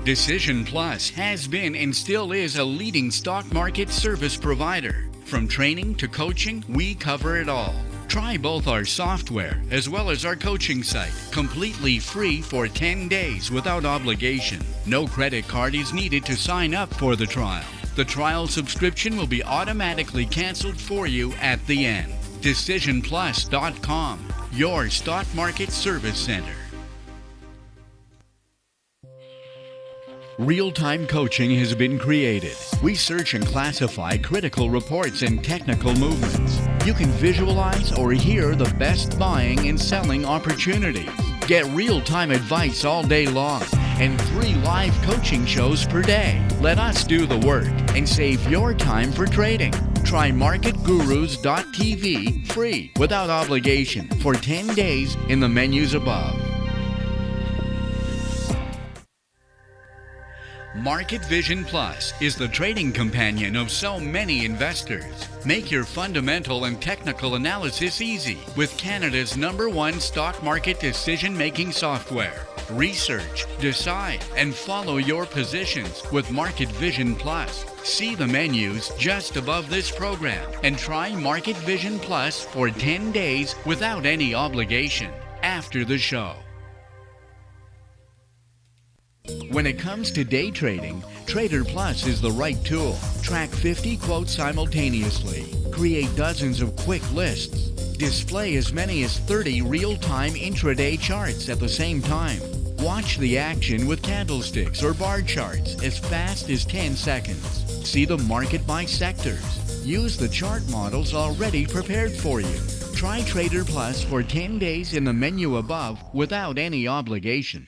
Decision Plus has been and still is a leading stock market service provider. From training to coaching, we cover it all. Try both our software as well as our coaching site, completely free for 10 days without obligation. No credit card is needed to sign up for the trial. The trial subscription will be automatically canceled for you at the end. DecisionPlus.com, your stock market service center. Real-time coaching has been created. We search and classify critical reports and technical movements. You can visualize or hear the best buying and selling opportunities. Get real-time advice all day long and 3 live coaching shows per day. Let us do the work and save your time for trading. Try marketgurus.tv free without obligation for 10 days in the menus above. Market Vision Plus is the trading companion of so many investors. Make your fundamental and technical analysis easy with Canada's #1 stock market decision-making software. Research, decide, and follow your positions with Market Vision Plus. See the menus just above this program and try Market Vision Plus for 10 days without any obligation after the show. When it comes to day trading, Trader Plus is the right tool. Track 50 quotes simultaneously. Create dozens of quick lists. Display as many as 30 real-time intraday charts at the same time. Watch the action with candlesticks or bar charts as fast as 10 seconds. See the market by sectors. Use the chart models already prepared for you. Try Trader Plus for 10 days in the menu above without any obligation.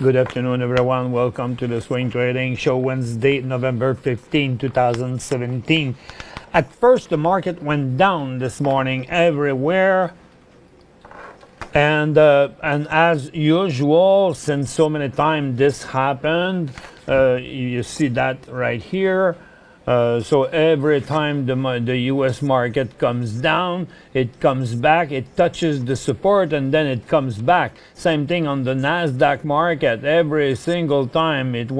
Good afternoon, everyone. Welcome to the Swing Trading Show, Wednesday, November 15, 2017. At first, the market went down this morning everywhere. And as usual, since so many times this happened, you see that right here. So every time the U.S. market comes down, it comes back, it touches the support, and then it comes back. Same thing on the NASDAQ market. Every single time it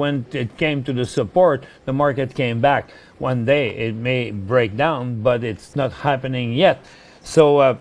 came to the support, the market came back. One day it may break down, but it's not happening yet. So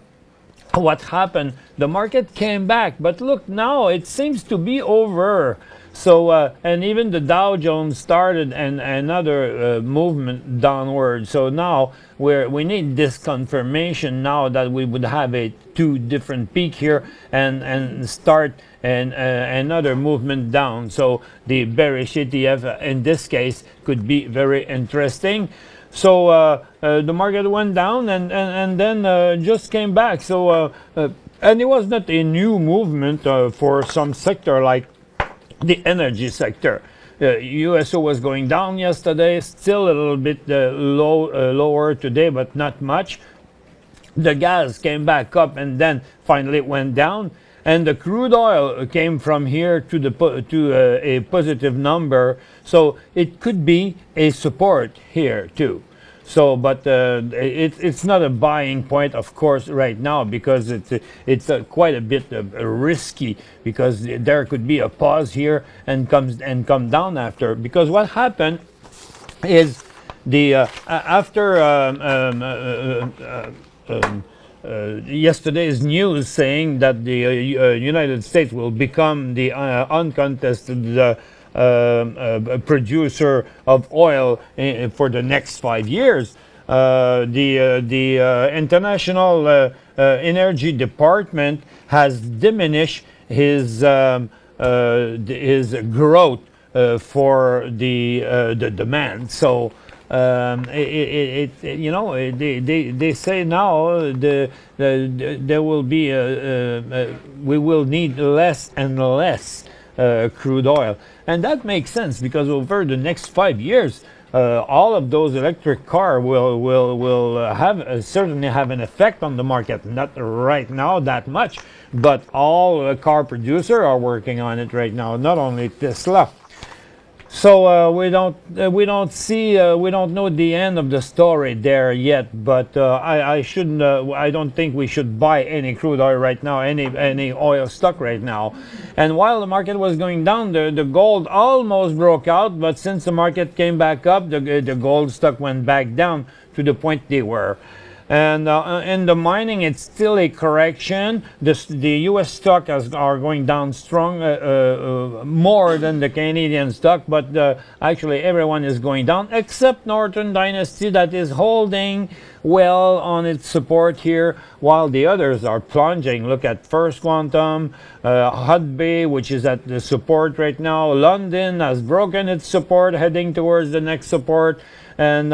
what happened? The market came back, but look, now it seems to be over. So, and even the Dow Jones started another movement downward. So now we need this confirmation now that we would have a 2 different peak here and start another movement down. So the bearish ETF in this case could be very interesting. So the market went down and then just came back. So and it was not a new movement for some sector like the energy sector. USO was going down yesterday, still a little bit lower today, but not much. The gas came back up and then finally went down. And the crude oil came from here to a positive number. So it could be a support here too. So, but it's not a buying point, of course, right now, because it's quite a bit risky, because there could be a pause here and come down after. Because what happened is after yesterday's news saying that the United States will become the uncontested producer of oil for the next 5 years. The International Energy Department has diminished his growth for the demand. So they say now there will be we will need less and less crude oil. And that makes sense, because over the next 5 years, all of those electric car will have certainly have an effect on the market. Not right now that much, but all car producers are working on it right now. Not only Tesla. So we don't see we don't know the end of the story there yet, but I shouldn't I don't think we should buy any crude oil right now, any oil stock right now. And while the market was going down, the gold almost broke out, but since the market came back up, the gold stock went back down to the point they were. And in the mining, it's still a correction. The U.S. stock are going down strong, more than the Canadian stock, but actually everyone is going down except Northern Dynasty, that is holding well on its support here, while the others are plunging. Look at First Quantum, Hudbay, which is at the support right now. London has broken its support, heading towards the next support. And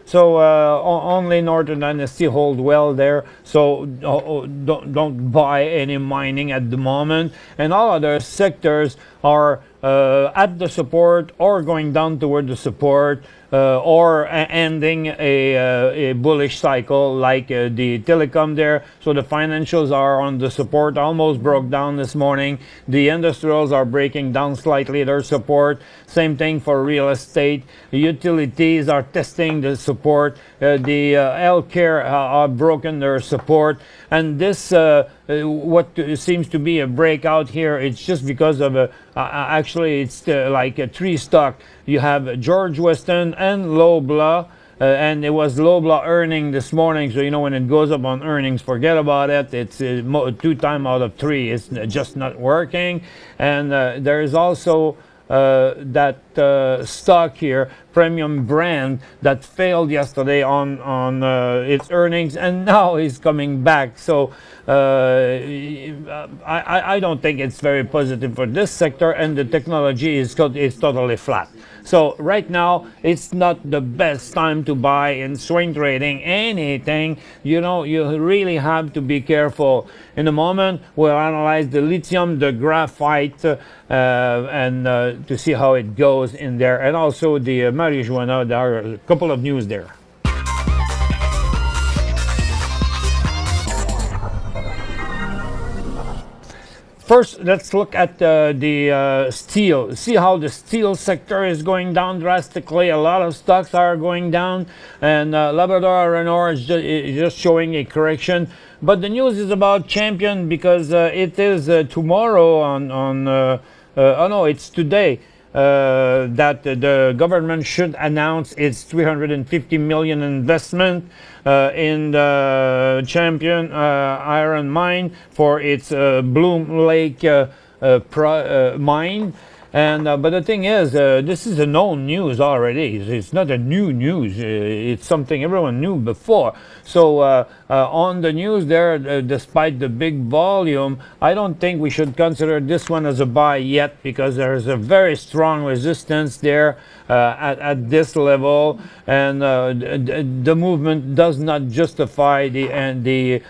so only Northern Dynasty hold well there. So don't buy any mining at the moment. And all other sectors are at the support or going down toward the support, or ending a bullish cycle, like the telecom there. So the financials are on the support, almost broke down this morning. The industrials are breaking down slightly their support. Same thing for real estate. Utilities are testing the support. The healthcare are broken their support. And this what seems to be a breakout here, it's just because of actually it's like a three stock. You have George Weston and Loblaw, and it was Loblaw earning this morning. So when it goes up on earnings, forget about it. It's 2 times out of 3. It's just not working. And there is also that stock here, Premium Brand, that failed yesterday on its earnings, and now is coming back. So I don't think it's very positive for this sector, and the technology is totally flat. So right now, it's not the best time to buy in swing trading anything. You really have to be careful. In a moment, we'll analyze the lithium, the graphite, and to see how it goes in there, and also the marijuana. There are a couple of news there. First, let's look at the steel. See how the steel sector is going down drastically. A lot of stocks are going down, and Labrador Iron Ore is just showing a correction. But the news is about Champion, because it is tomorrow oh no, it's today. That the government should announce its $350 million investment in the Champion iron mine for its Bloom Lake mine. And but the thing is, this is a known news already. It's not a new news. It's something everyone knew before. So on the news there, despite the big volume, I don't think we should consider this one as a buy yet, because there's a very strong resistance there at this level, and the movement does not justify the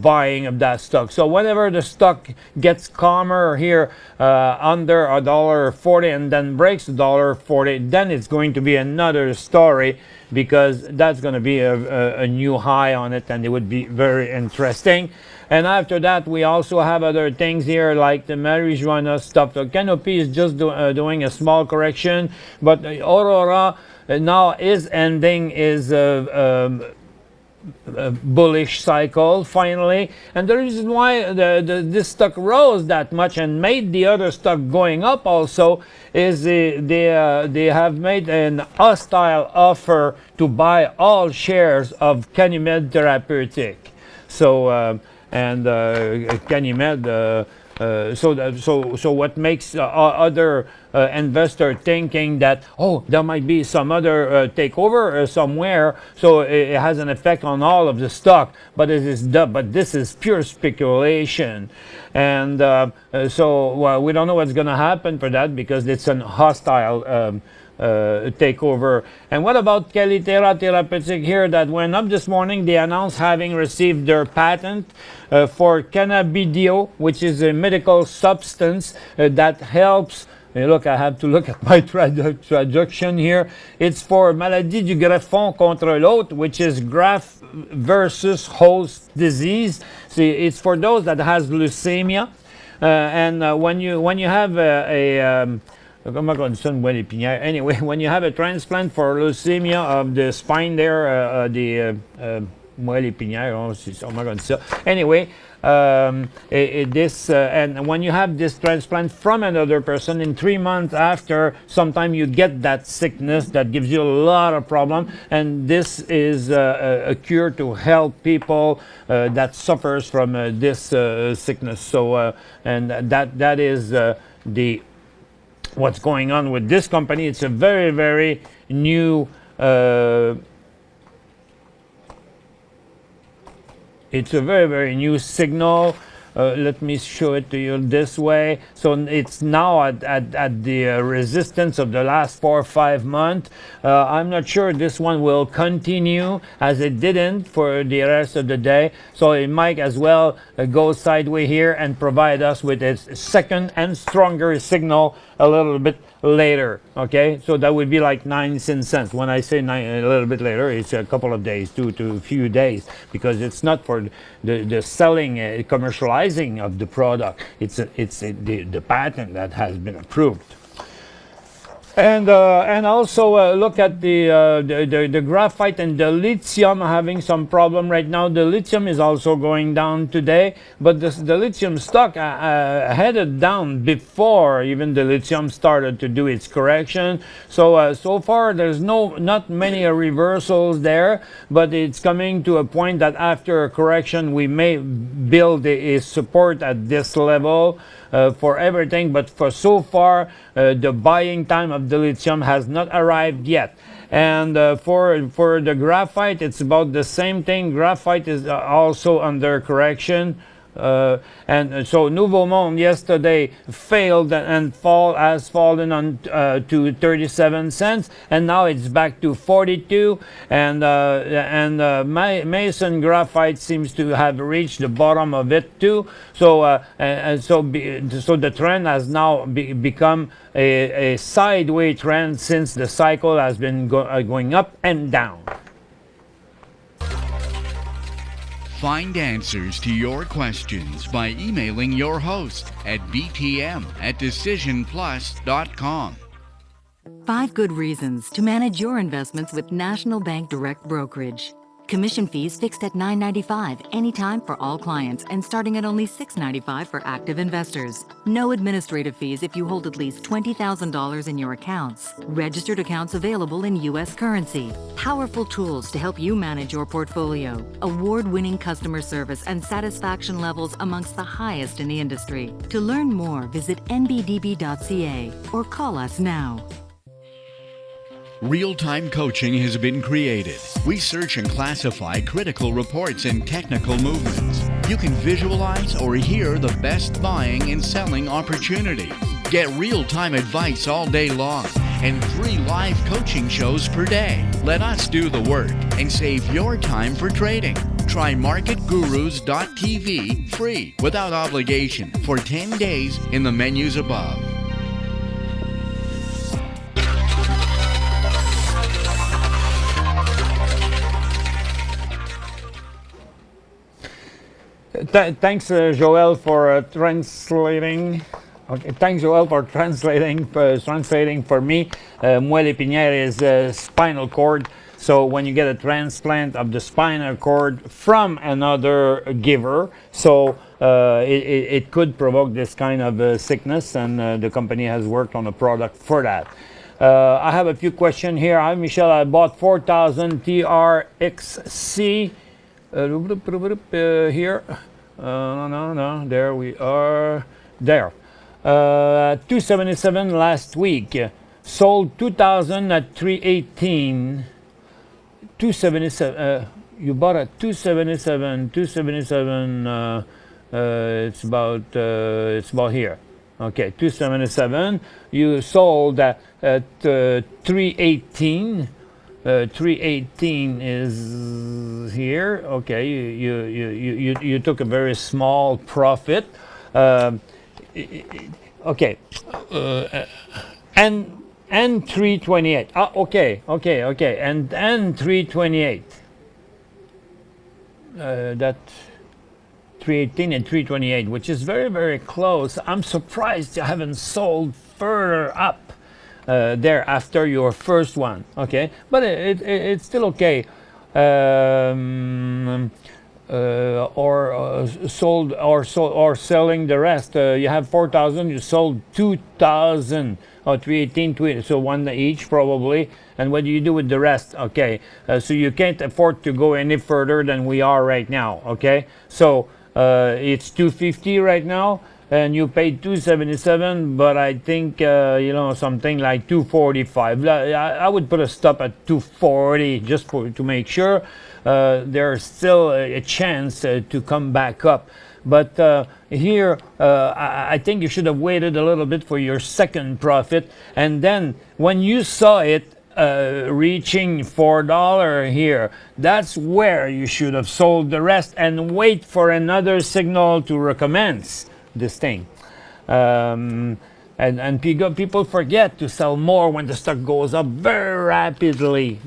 buying of that stock. So whenever the stock gets calmer here, under $1.40, and then breaks $1.40, then it's going to be another story, because that's going to be a new high on it, and it would be very interesting. And after that, we also have other things here, like the marijuana stuff. The Canopy is just doing a small correction, but Aurora now is ending is bullish cycle finally. And the reason why this stock rose that much and made the other stock going up also is they have made an hostile offer to buy all shares of Canimed Therapeutic. So Canimed, so what makes other investor thinking that, oh, there might be some other takeover somewhere, so it has an effect on all of the stock, but this is pure speculation. And so we don't know what's going to happen for that, because it's an hostile takeover. And what about Calithera Therapeutic here, that went up this morning? They announced having received their patent for cannabidiol, which is a medical substance that helps look, I have to look at my traduction here. It's for maladie du greffon contre l'autre, which is graft versus host disease. See, it's for those that has leukemia, and when you have anyway, when you have a transplant for leukemia of the spine there, moelle épinière, on va dire ça. Anyway, and when you have this transplant from another person, in 3 months after, sometimes you get that sickness that gives you a lot of problem, and this is a cure to help people that suffers from this sickness. So, and that is the what's going on with this company. It's a very, very new it's a very, very new signal. Let me show it to you this way. So it's now at the resistance of the last 4 or 5 months. I'm not sure this one will continue, as it didn't for the rest of the day. So it might as well go sideways here and provide us with a second and stronger signal a little bit later. Okay, so that would be like 9 cents. When I say a little bit later, it's a couple of days, 2 to a few days, because it's not for the selling, commercializing of the product. It's the patent that has been approved. And also look at the graphite and the lithium having some problem right now. The lithium is also going down today, but the lithium stock headed down before even the lithium started to do its correction. So so far there's not many reversals there, but it's coming to a point that after a correction we may build a support at this level. For everything, but for so far, the buying time of the lithium has not arrived yet. And for the graphite, it's about the same thing. Graphite is also under correction. And so Nouveau Monde yesterday failed and has fallen on to 37 cents, and now it's back to 42. And Mason Graphite seems to have reached the bottom of it too. So so the trend has now become a sideways trend since the cycle has been going up and down. Find answers to your questions by emailing your host at btm@decisionplus.com. 5 good reasons to manage your investments with National Bank Direct Brokerage. Commission fees fixed at $9.95 anytime for all clients and starting at only $6.95 for active investors. No administrative fees if you hold at least $20,000 in your accounts. Registered accounts available in U.S. currency. Powerful tools to help you manage your portfolio. Award-winning customer service and satisfaction levels amongst the highest in the industry. To learn more, visit nbdb.ca or call us now. Real-time coaching has been created. We search and classify critical reports and technical movements. You can visualize or hear the best buying and selling opportunities. Get real-time advice all day long and 3 live coaching shows per day. Let us do the work and save your time for trading. Try marketgurus.tv free without obligation for 10 days in the menus above. Thanks, Joel, for translating. Okay, thanks, Joel, for translating for me. Moelle épinière is spinal cord. So when you get a transplant of the spinal cord from another giver, so it could provoke this kind of sickness, and the company has worked on a product for that. I have a few questions here. Hi, Michel. I bought 4,000 TRXC. Here. No, there we are. There. 277 last week. Sold 2,000 at 318. 277. You bought at 277. 277. It's about here. Okay, 277. You sold at 318. 318 is here. Okay, you took a very small profit. Okay. And 328. Okay. And 328. That 318 and 328, which is very, very close. I'm surprised you haven't sold further up there after your first one. Okay, but it's still okay. Sold or selling the rest. You have 4,000. You sold 2,000. Or 318, so one each probably. And what do you do with the rest? Okay, so you can't afford to go any further than we are right now. Okay, so it's 250 right now, and you paid 277. But I think something like 245. I would put a stop at 240 just to make sure. There's still a chance to come back up. But here, I think you should have waited a little bit for your second profit. And then when you saw it reaching $4 here, that's where you should have sold the rest and wait for another signal to recommence this thing. And people forget to sell more when the stock goes up very rapidly,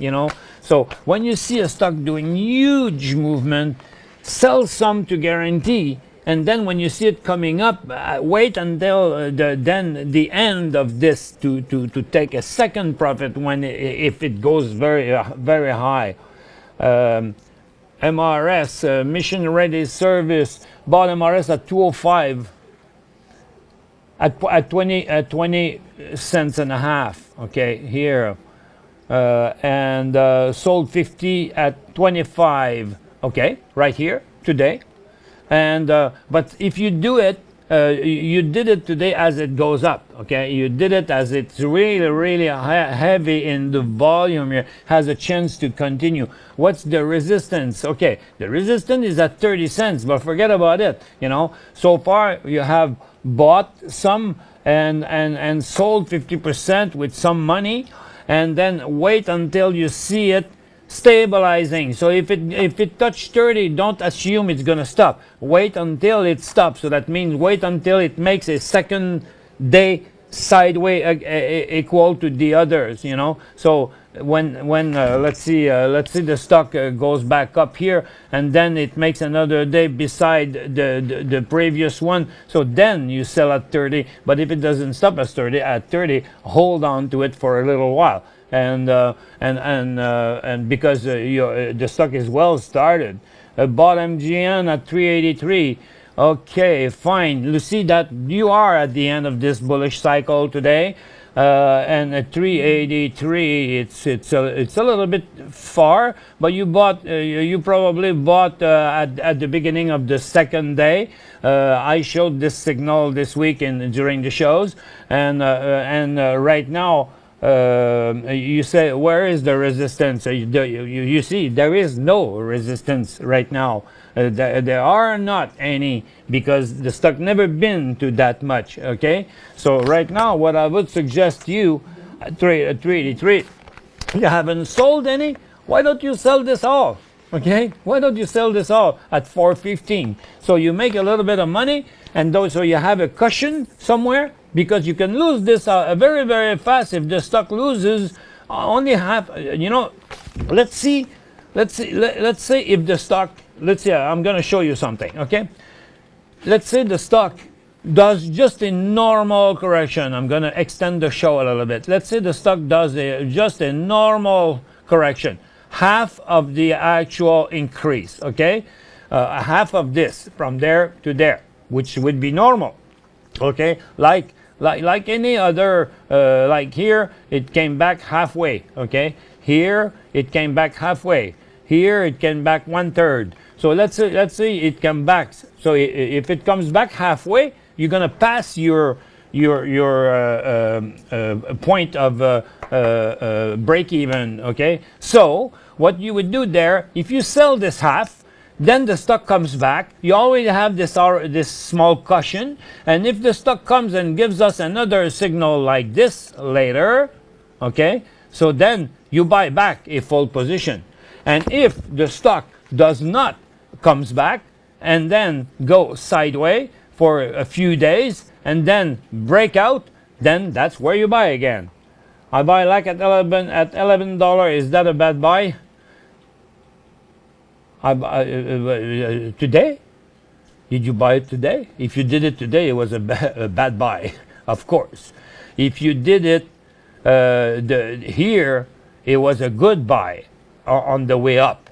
So when you see a stock doing huge movement, sell some to guarantee, and then when you see it coming up, wait until the end of this to take a second profit if it goes very very high. MRS, Mission Ready Service, bought MRS at 205 at 20 cents and a half. Okay, here. And sold 50 at 25. Okay, right here today. And but if you do it, you did it today as it goes up. Okay, you did it as it's really heavy in the volume here, has a chance to continue. What's the resistance? Okay, the resistance is at 30 cents, but forget about it. So far you have bought some and sold 50% with some money, and then wait until you see it stabilizing. So if it touched 30, don't assume it's gonna stop. Wait until it stops. So that means wait until it makes a second day sideways equal to the others. So when let's see the stock goes back up here, and then it makes another day beside the previous one. So then you sell at 30. But if it doesn't stop at 30, hold on to it for a little while. And because the stock is well started. Bought MGN at 383. Okay, fine. You see that you are at the end of this bullish cycle today. And at 383, it's a little bit far, but you probably bought at the beginning of the second day. I showed this signal this week during the shows, and right now. You say, where is the resistance? You see, there is no resistance right now. There are not any, because the stock never been to that much. Okay, so right now, what I would suggest to you at 383, you haven't sold any. Why don't you sell this all? Okay, why don't you sell this all at 415? So you make a little bit of money, and so you have a cushion somewhere. Because you can lose this very, very fast if the stock loses only half. Let's say if the stock. Let's say I'm going to show you something. Okay, let's say the stock does just a normal correction. I'm going to extend the show a little bit. Let's say the stock does just a normal correction, half of the actual increase. Okay, half of this from there to there, which would be normal. Okay, like any other, like here, it came back halfway. Okay, here it came back halfway. Here it came back 1/3. So let's say it came back. So if it comes back halfway, you're gonna pass your point of break even. Okay, so what you would do there, if you sell this half, then the stock comes back. You always have this small cushion, and if the stock comes and gives us another signal like this later, okay, so then you buy back a full position. And if the stock does not comes back and then go sideways for a few days and then break out, then that's where you buy again. I buy like at $11. Is that a bad buy? Today? Did you buy it today? If you did it today, it was a bad buy, of course. If you did it here, it was a good buy on the way up.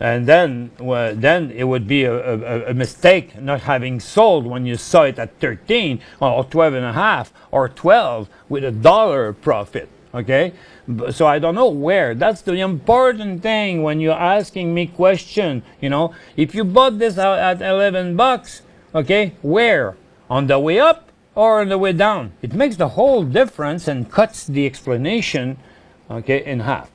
And then it would be a mistake not having sold when you saw it at 13 or 12 and a half or 12 with $1 profit. Okay, so I don't know where. That's the important thing when you're asking me question. You know, if you bought this out at $11, okay, where? On the way up or on the way down? It makes the whole difference and cuts the explanation, okay, in half.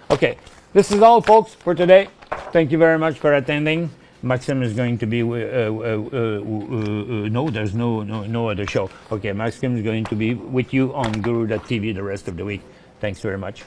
Okay, this is all, folks, for today. Thank you very much for attending. Maxime is going to be no, there's no other show. Okay, Maxime is going to be with you on Guru.tv the rest of the week. Thanks very much.